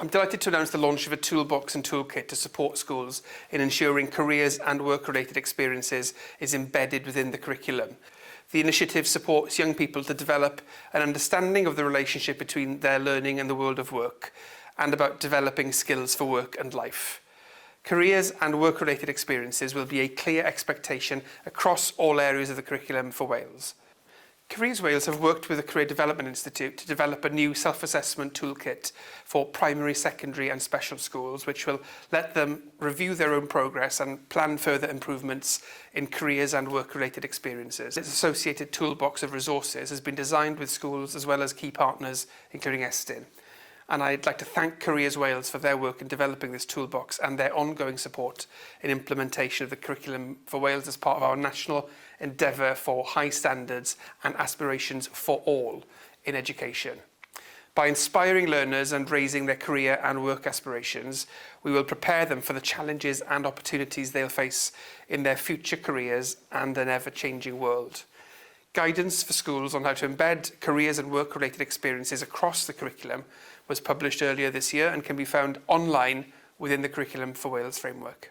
I'm delighted to announce the launch of a toolbox and toolkit to support schools in ensuring careers and work-related experiences is embedded within the curriculum. The initiative supports young people to develop an understanding of the relationship between their learning and the world of work, and about developing skills for work and life. Careers and work-related experiences will be a clear expectation across all areas of the curriculum for Wales. Careers Wales have worked with the Career Development Institute to develop a new self-assessment toolkit for primary, secondary and special schools, which will let them review their own progress and plan further improvements in careers and work-related experiences. This associated toolbox of resources has been designed with schools as well as key partners, including Estyn. And I'd like to thank Careers Wales for their work in developing this toolbox and their ongoing support in implementation of the curriculum for Wales as part of our national endeavour for high standards and aspirations for all in education. By inspiring learners and raising their career and work aspirations, we will prepare them for the challenges and opportunities they'll face in their future careers and an ever-changing world. Guidance for schools on how to embed careers and work-related experiences across the curriculum was published earlier this year and can be found online within the Curriculum for Wales framework.